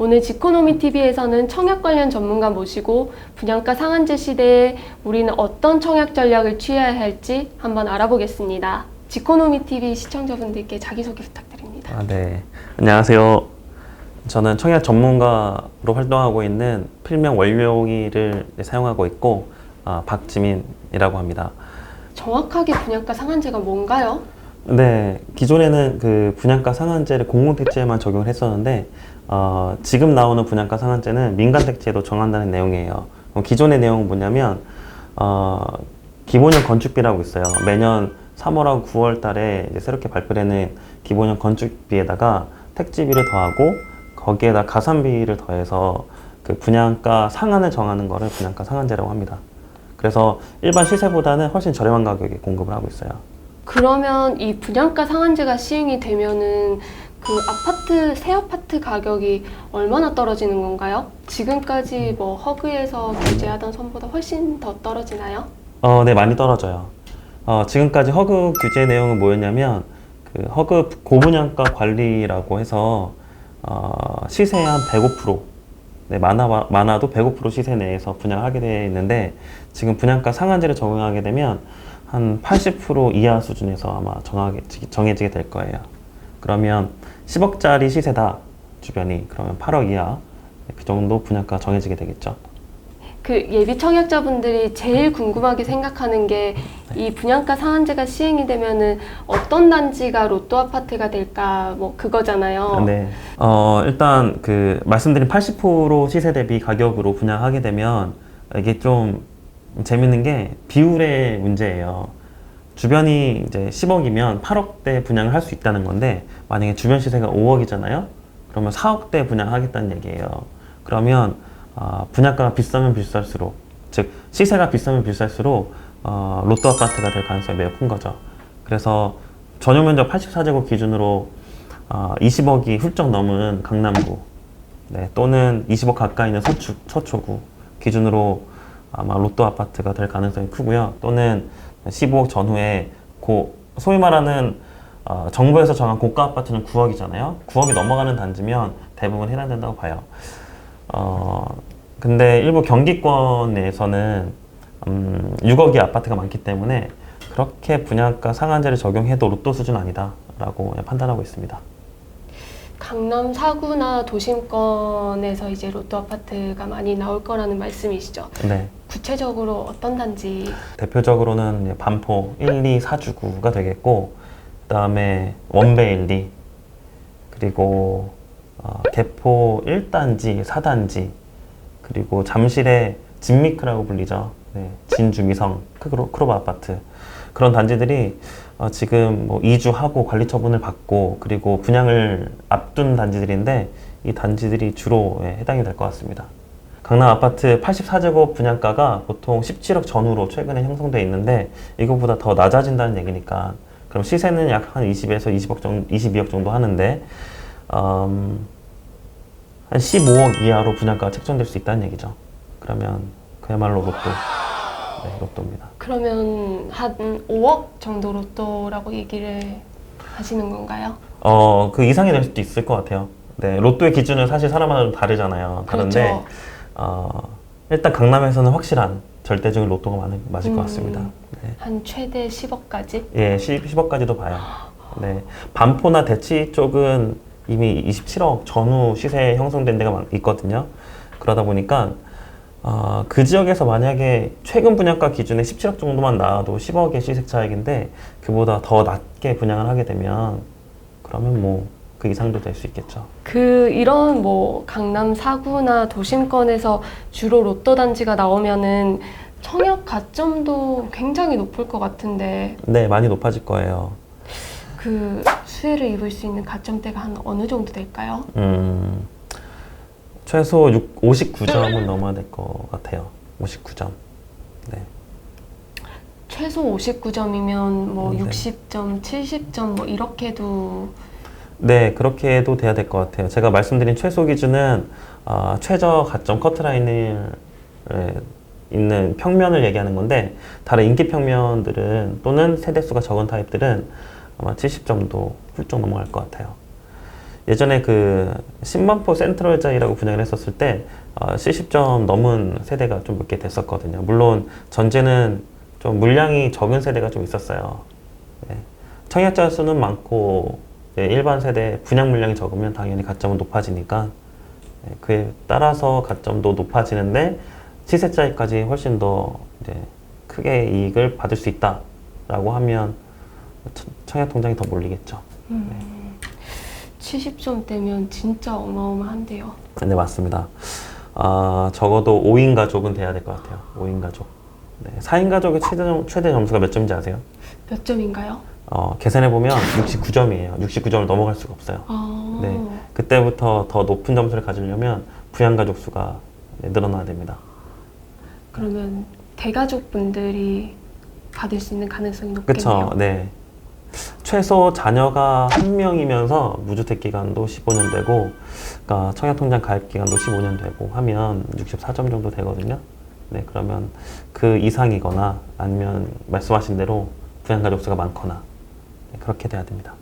오늘 지코노미TV에서는 청약 관련 전문가 모시고 분양가 상한제 시대에 우리는 어떤 청약 전략을 취해야 할지 한번 알아보겠습니다. 지코노미TV 시청자분들께 자기소개 부탁드립니다. 네. 안녕하세요. 저는 청약 전문가로 활동하고 있는 필명 원료기를 사용하고 있고 박지민이라고 합니다. 정확하게 분양가 상한제가 뭔가요? 네, 기존에는 그 분양가 상한제를 공공택지에만 적용을 했었는데 지금 나오는 분양가 상한제는 민간택지에도 정한다는 내용이에요. 기존의 내용은 뭐냐면 기본형 건축비라고 있어요. 매년 3월하고 9월 달에 이제 새롭게 발표되는 기본형 건축비에다가 택지비를 더하고 거기에다 가산비를 더해서 그 분양가 상한을 정하는 거를 분양가 상한제라고 합니다. 그래서 일반 시세보다는 훨씬 저렴한 가격에 공급을 하고 있어요. 그러면 이 분양가 상한제가 시행이 되면은 그 새 아파트 가격이 얼마나 떨어지는 건가요? 지금까지 뭐 허그에서 규제하던 선보다 훨씬 더 떨어지나요? 네, 많이 떨어져요. 지금까지 허그 규제 내용은 뭐였냐면 그 허그 고분양가 관리라고 해서 시세의 한 105%, 네, 많아도 105% 시세 내에서 분양을 하게 되어 있는데 지금 분양가 상한제를 적용하게 되면 한 80% 이하 수준에서 아마 정해지게 될 거예요. 그러면 10억짜리 시세다 주변이 그러면 8억 이하 그 정도 분양가 정해지게 되겠죠. 그 예비 청약자분들이 제일 궁금하게 생각하는 게 이 분양가 상한제가 시행이 되면은 어떤 단지가 로또 아파트가 될까 뭐 그거잖아요. 네. 일단 그 말씀드린 80% 시세 대비 가격으로 분양하게 되면 이게 좀 재밌는 게 비율의 문제예요. 주변이 이제 10억이면 8억대 분양을 할 수 있다는 건데 만약에 주변 시세가 5억이잖아요. 그러면 4억대 분양하겠다는 얘기예요. 그러면 분양가가 비싸면 비쌀수록, 즉 시세가 비싸면 비쌀수록 로또 아파트가 될 가능성이 매우 큰 거죠. 그래서 전용 면적 84제곱 기준으로 20억이 훌쩍 넘은 강남구, 네, 또는 20억 가까이 있는 서초구 기준으로 아마 로또 아파트가 될 가능성이 크고요. 또는 15억 전후에 소위 말하는 정부에서 정한 고가 아파트는 9억이잖아요. 9억이 넘어가는 단지면 대부분 해당된다고 봐요. 근데 일부 경기권 내에서는 6억이 아파트가 많기 때문에 그렇게 분양가 상한제를 적용해도 로또 수준 아니다라고 판단하고 있습니다. 강남 4구나 도심권에서 이제 로또 아파트가 많이 나올 거라는 말씀이시죠? 네. 구체적으로 어떤 단지? 대표적으로는 반포 1, 2, 4주구가 되겠고 그 다음에 원배 1, 2 그리고 개포 1단지, 4단지 그리고 잠실의 진미크라고 불리죠. 네, 진주미성 크로바 아파트 그런 단지들이 지금 뭐 이주하고 관리 처분을 받고 그리고 분양을 앞둔 단지들인데 이 단지들이 주로 해당이 될 것 같습니다. 강남 아파트 84제곱 분양가가 보통 17억 전후로 최근에 형성돼 있는데 이거보다 더 낮아진다는 얘기니까 그럼 시세는 약 한 20에서 22억 정도 하는데 한 15억 이하로 분양가가 책정될 수 있다는 얘기죠. 그러면 그야말로 로또, 네, 로또입니다. 그러면 한 5억 정도 로또라고 얘기를 하시는 건가요? 그 이상이 될 수도 있을 것 같아요. 네, 로또의 기준은 사실 사람마다 좀 다르잖아요. 다른데 그렇죠. 일단 강남에서는 확실한 절대적인 로또가 맞을 것 같습니다. 네. 한 최대 10억까지? 예, 10억까지도 봐요. 네, 반포나 대치 쪽은 이미 27억 전후 시세 형성된 데가 있거든요. 그러다 보니까 그 지역에서 만약에 최근 분양가 기준에 17억 정도만 나와도 10억의 시세 차익인데 그보다 더 낮게 분양을 하게 되면 그러면 뭐 그 이상도 될 수 있겠죠. 이런 뭐 강남 4구나 도심권에서 주로 로또 단지가 나오면은 청약 가점도 굉장히 높을 것 같은데. 네, 많이 높아질 거예요. 그 수혜를 입을 수 있는 가점대가 한 어느 정도 될까요? 최소 59점은 넘어야 될 것 같아요. 59점. 네. 최소 59점이면 뭐 네. 60점, 70점 뭐 이렇게도. 네, 그렇게 해도 돼야 될 것 같아요. 제가 말씀드린 최소 기준은 최저 가점 커트라인에 있는 평면을 얘기하는 건데 다른 인기 평면들은 또는 세대수가 적은 타입들은 아마 70점도 훌쩍 넘어갈 것 같아요. 예전에 그 10만 포 센트럴자이라고 분양을 했었을 때 70점 넘은 세대가 좀 몇 개 됐었거든요. 물론 전제는 좀 물량이 적은 세대가 좀 있었어요. 네. 청약자 수는 많고 일반 세대 분양 물량이 적으면 당연히 가점은 높아지니까 그에 따라서 가점도 높아지는데 시세차익까지 훨씬 더 이제 크게 이익을 받을 수 있다라고 하면 청약 통장이 더 몰리겠죠. 70점대면 진짜 어마어마한데요. 네, 맞습니다. 적어도 5인 가족은 돼야 될 것 같아요. 5인 가족. 네, 4인 가족의 최대 점수가 몇 점인지 아세요? 몇 점인가요? 계산해보면 69점이에요. 69점을 넘어갈 수가 없어요. 네, 그때부터 더 높은 점수를 가지려면 부양가족 수가 늘어나야 됩니다. 그러면 대가족분들이 받을 수 있는 가능성이 높겠네요. 그쵸, 네. 최소 자녀가 1명이면서 무주택 기간도 15년 되고, 그러니까 청약통장 가입 기간도 15년 되고 하면 64점 정도 되거든요. 네, 그러면 그 이상이거나 아니면 말씀하신 대로 부양가족 수가 많거나 네, 그렇게 돼야 됩니다.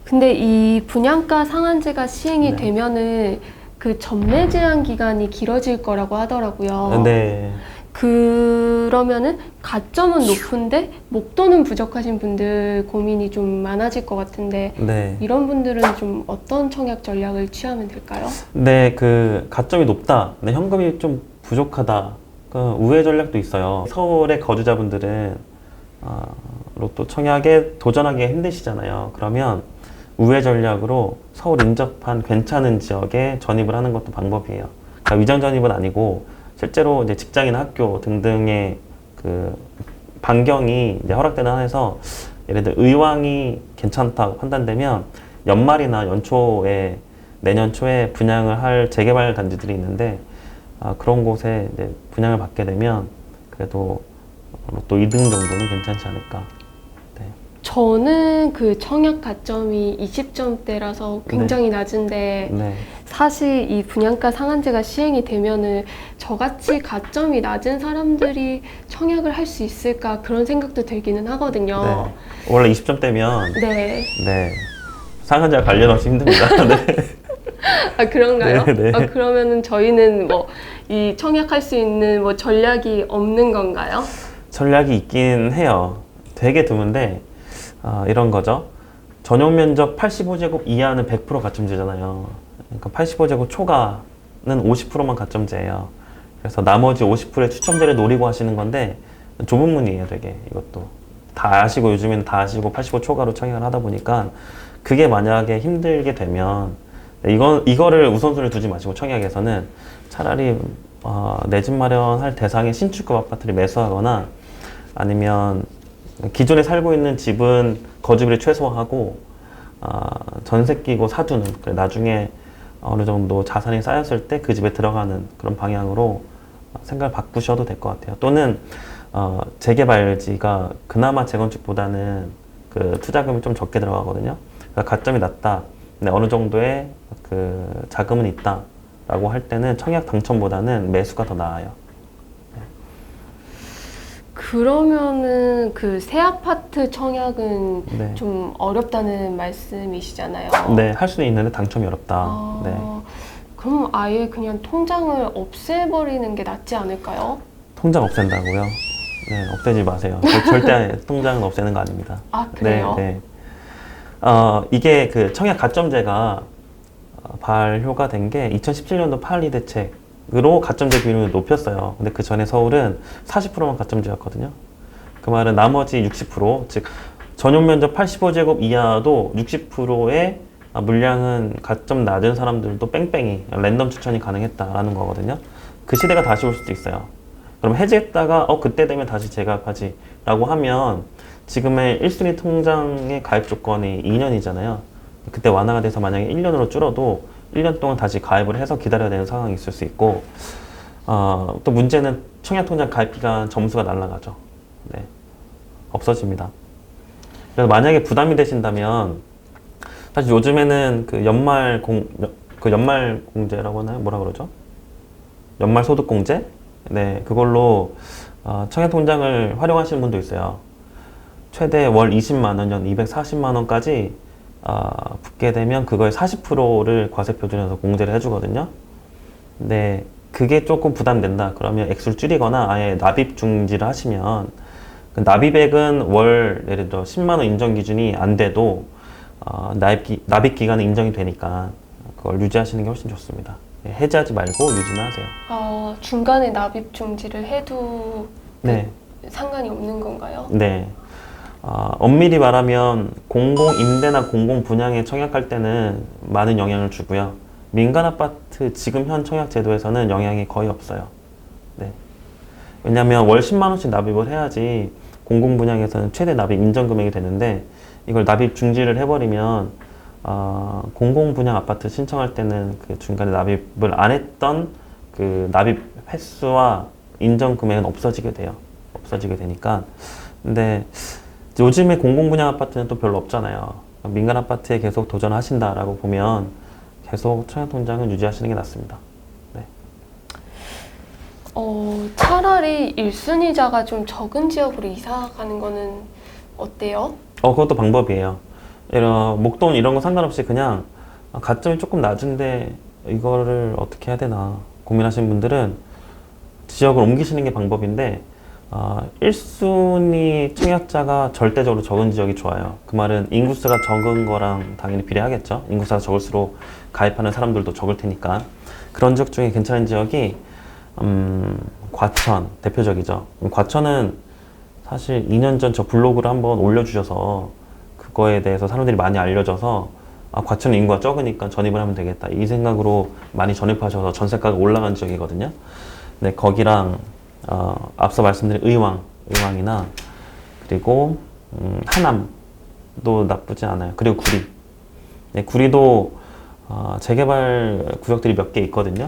근데 이 분양가 상한제가 시행이 네. 되면은 그 전매 제한 기간이 길어질 거라고 하더라고요. 네. 그러면은 가점은 높은데 목돈은 부족하신 분들 고민이 좀 많아질 것 같은데 네. 이런 분들은 좀 어떤 청약 전략을 취하면 될까요? 네, 그 가점이 높다. 네, 현금이 좀 부족하다. 그 우회 전략도 있어요. 서울의 거주자분들은 로또 청약에 도전하기가 힘드시잖아요. 그러면 우회 전략으로 서울 인접한 괜찮은 지역에 전입을 하는 것도 방법이에요. 그러니까 위장 전입은 아니고 실제로 이제 직장이나 학교 등등의 그 반경이 이제 허락되는 한에서 예를 들어 의왕이 괜찮다고 판단되면 연말이나 연초에 내년 초에 분양을 할 재개발 단지들이 있는데 그런 곳에 이제 분양을 받게 되면 그래도 또 2등 정도는 괜찮지 않을까. 네. 저는 그 청약 가점이 20점대라서 굉장히 낮은데 네. 사실 이 분양가 상한제가 시행이 되면은 저같이 가점이 낮은 사람들이 청약을 할 수 있을까 그런 생각도 들기는 하거든요. 네. 원래 20점대면 네. 네. 상한제와 관련 없이 힘듭니다. 네. 아, 그런가요? 네, 네. 그러면은 저희는 뭐 이 청약할 수 있는 뭐 전략이 없는 건가요? 전략이 있긴 해요. 되게 드문데 이런 거죠. 전용 면적 85제곱 이하는 100% 가점제잖아요. 그러니까 85제곱 초과는 50%만 가점제예요. 그래서 나머지 50%의 추첨제를 노리고 하시는 건데 좁은 문이에요, 되게. 이것도 다 아시고 요즘에는 다 아시고 85 초과로 청약을 하다 보니까 그게 만약에 힘들게 되면 이거를 우선순위를 두지 마시고 청약에서는 차라리 내 집 마련할 대상의 신축급 아파트를 매수하거나 아니면 기존에 살고 있는 집은 거주비를 최소화하고 전세 끼고 사두는 나중에 어느 정도 자산이 쌓였을 때 그 집에 들어가는 그런 방향으로 생각을 바꾸셔도 될 것 같아요. 또는 재개발지가 그나마 재건축보다는 그 투자금이 좀 적게 들어가거든요. 그러니까 가점이 낮다. 근데 어느 정도의 그 자금은 있다라고 할 때는 청약 당첨보다는 매수가 더 나아요. 그러면은 그 새 아파트 청약은 네. 좀 어렵다는 말씀이시잖아요. 네, 할 수는 있는데 당첨이 어렵다. 네. 그럼 아예 그냥 통장을 없애버리는 게 낫지 않을까요? 통장 없앤다고요? 네, 없애지 마세요. 절대 통장은 없애는 거 아닙니다. 아, 그래요? 네, 네. 이게 그 청약 가점제가 발효가 된 게 2017년도 파리 대책으로 가점제 비율을 높였어요. 근데 그 전에 서울은 40%만 가점제였거든요. 그 말은 나머지 60%, 즉 전용 면적 85제곱 이하도 60%의 물량은 가점 낮은 사람들도 뺑뺑이 랜덤 추천이 가능했다라는 거거든요. 그 시대가 다시 올 수도 있어요. 그럼 해지했다가 그때 되면 다시 재가입하지 라고 하면 지금의 1순위 통장의 가입 조건이 2년이잖아요. 그때 완화가 돼서 만약에 1년으로 줄어도 1년 동안 다시 가입을 해서 기다려야 되는 상황이 있을 수 있고 또 문제는 청약통장 가입 기간 점수가 날아가죠. 네. 없어집니다. 그래서 만약에 부담이 되신다면 사실 요즘에는 그 연말 공제라고 하나요? 뭐라 그러죠? 연말 소득 공제? 네, 그걸로 청약통장을 활용하시는 분도 있어요. 최대 월 20만 원, 연 240만 원까지 붙게 되면 그거의 40%를 과세 표준에서 공제를 해주거든요. 근데 그게 조금 부담된다. 그러면 액수를 줄이거나 아예 납입 중지를 하시면 그 납입액은 월 예를 들어 10만 원 인정 기준이 안 돼도 납입 기간은 인정이 되니까 그걸 유지하시는 게 훨씬 좋습니다. 해지하지 말고 유지는 하세요. 중간에 납입 중지를 해도 네. 상관이 없는 건가요? 네. 엄밀히 말하면 공공 임대나 공공 분양에 청약할 때는 많은 영향을 주고요. 민간 아파트 지금 현 청약 제도에서는 영향이 거의 없어요. 네. 왜냐하면 월 10만 원씩 납입을 해야지 공공 분양에서는 최대 납입 인정 금액이 되는데 이걸 납입 중지를 해버리면 공공 분양 아파트 신청할 때는 그 중간에 납입을 안 했던 그 납입 횟수와 인정 금액은 없어지게 돼요. 없어지게 되니까. 근데 요즘에 공공 분양 아파트는 또 별로 없잖아요. 민간 아파트에 계속 도전하신다라고 보면 계속 청약 통장은 유지하시는 게 낫습니다. 네. 차라리 1순위자가 좀 적은 지역으로 이사 가는 거는 어때요? 그것도 방법이에요. 이런 목돈 이런 거 상관없이 그냥 가점이 조금 낮은데 이거를 어떻게 해야 되나 고민하시는 분들은 지역을 옮기시는 게 방법인데 1순위 청약자가 절대적으로 적은 지역이 좋아요. 그 말은 인구수가 적은 거랑 당연히 비례하겠죠. 인구수가 적을수록 가입하는 사람들도 적을 테니까. 그런 지역 중에 괜찮은 지역이 과천 대표적이죠. 과천은 사실 2년 전 저 블로그를 한번 올려주셔서 그거에 대해서 사람들이 많이 알려져서 과천 인구가 적으니까 전입을 하면 되겠다 이 생각으로 많이 전입하셔서 전세가가 올라간 지역이거든요. 네, 거기랑 앞서 말씀드린 의왕이나 그리고 하남도 나쁘지 않아요. 그리고 구리. 네, 구리도 재개발 구역들이 몇 개 있거든요.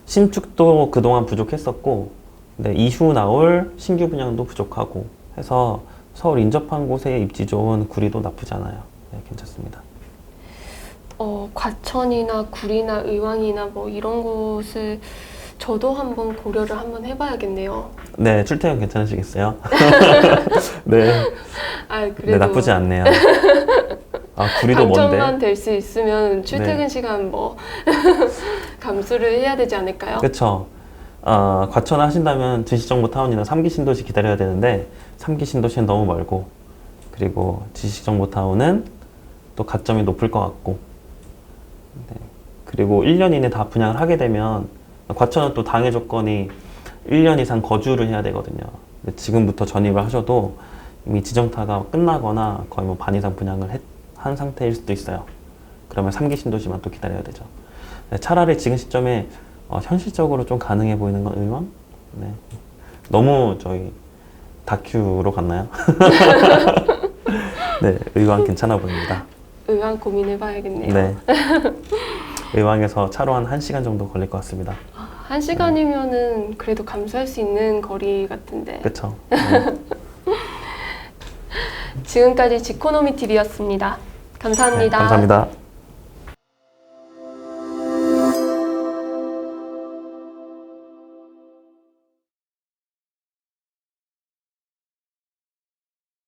신축도 그동안 부족했었고, 근데 이후 나올 신규 분양도 부족하고 해서 서울 인접한 곳에 입지 좋은 구리도 나쁘지 않아요. 네, 괜찮습니다. 과천이나 구리나 의왕이나 뭐 이런 곳을 저도 한번 고려를 한번 해봐야겠네요. 네, 출퇴근 괜찮으시겠어요? 네. 그래도 네, 나쁘지 않네요. 구리도 뭔데? 당첨만 될 수 있으면 출퇴근 네. 시간 뭐 감수를 해야 되지 않을까요? 그렇죠. 과천 하신다면 지식정보타운이나 3기 신도시 기다려야 되는데 3기 신도시는 너무 멀고 그리고 지식정보타운은 또 가점이 높을 것 같고 네. 그리고 1년 이내 다 분양을 하게 되면 과천은 또 당해 조건이 1년 이상 거주를 해야 되거든요. 근데 지금부터 전입을 하셔도 이미 지정타가 끝나거나 거의 뭐 반 이상 분양을 한 상태일 수도 있어요. 그러면 3기 신도시만 또 기다려야 되죠. 네, 차라리 지금 시점에 현실적으로 좀 가능해 보이는 건 의왕? 네. 너무 저희 다큐로 갔나요? 네, 의왕 괜찮아 보입니다. 의왕 고민해봐야겠네요. 네. 의왕에서 차로 한 1시간 정도 걸릴 것 같습니다. 1시간이면은 그래도 감수할 수 있는 거리 같은데. 그쵸? 네. 지금까지 지코노미 TV였습니다. 감사합니다. 네, 감사합니다.